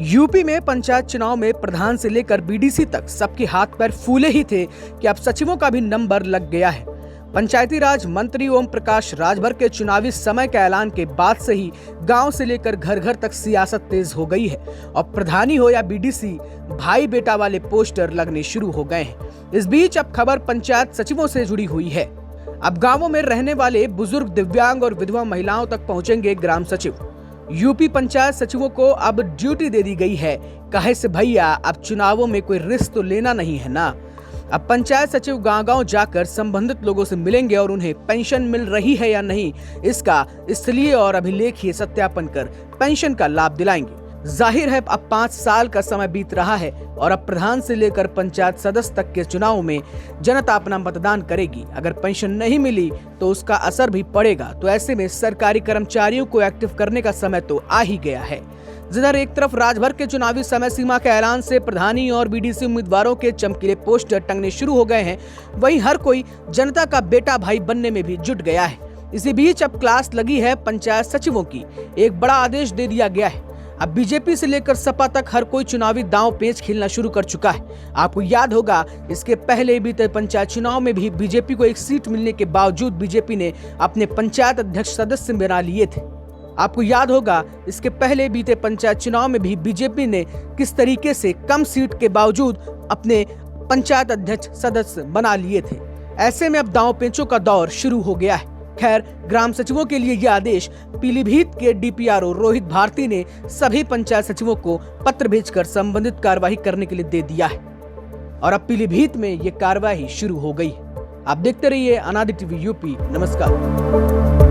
UP में पंचायत चुनाव में प्रधान से लेकर बीडीसी तक सबके हाथ पैर फूले ही थे कि अब सचिवों का भी नंबर लग गया है। पंचायती राज मंत्री ओम प्रकाश राजभर के चुनावी समय के ऐलान के बाद से ही गांव से लेकर घर घर तक सियासत तेज हो गई है और प्रधानी हो या बीडीसी, भाई बेटा वाले पोस्टर लगने शुरू हो गए हैं। इस बीच अब खबर पंचायत सचिवों से जुड़ी हुई है। अब गाँवों में रहने वाले बुजुर्ग, दिव्यांग और विधवा महिलाओं तक पहुंचेंगे ग्राम सचिव। यूपी पंचायत सचिवों को अब ड्यूटी दे दी गई है। कहे से भैया अब चुनावों में कोई रिस्क तो लेना नहीं है ना। अब पंचायत सचिव गांव-गांव जाकर संबंधित लोगों से मिलेंगे और उन्हें पेंशन मिल रही है या नहीं इसका स्थलीय और अभिलेखीय सत्यापन कर पेंशन का लाभ दिलाएंगे। जाहिर है अब 5 साल का समय बीत रहा है और अब प्रधान से लेकर पंचायत सदस्य तक के चुनाव में जनता अपना मतदान करेगी। अगर पेंशन नहीं मिली तो उसका असर भी पड़ेगा। तो ऐसे में सरकारी कर्मचारियों को एक्टिव करने का समय तो आ ही गया है। जिधर एक तरफ राजभर के चुनावी समय सीमा के ऐलान से प्रधानी और बीडीसी उम्मीदवारों के चमकीले पोस्टर टंगने शुरू हो गए हैं, वहीं हर कोई जनता का बेटा भाई बनने में भी जुट गया है। इसी बीच अब क्लास लगी है पंचायत सचिवों की। एक बड़ा आदेश दे दिया गया है। अब बीजेपी से लेकर सपा तक हर कोई चुनावी दांव पेच खेलना शुरू कर चुका है। आपको याद होगा इसके पहले बीते पंचायत चुनाव में भी बीजेपी को एक सीट मिलने के बावजूद बीजेपी ने अपने पंचायत अध्यक्ष सदस्य बना लिए थे। आपको याद होगा इसके पहले बीते पंचायत चुनाव में भी बीजेपी ने किस तरीके से कम सीट के बावजूद अपने पंचायत अध्यक्ष सदस्य बना लिए थे। ऐसे में अब दांव पेचों का दौर शुरू हो गया है। खैर, ग्राम सचिवों के लिए यह आदेश पीलीभीत के डीपीआरओ रोहित भारती ने सभी पंचायत सचिवों को पत्र भेजकर संबंधित कार्यवाही करने के लिए दे दिया है और अब पीलीभीत में ये कार्यवाही शुरू हो गई है। आप देखते रहिए अनादि टीवी यूपी। नमस्कार।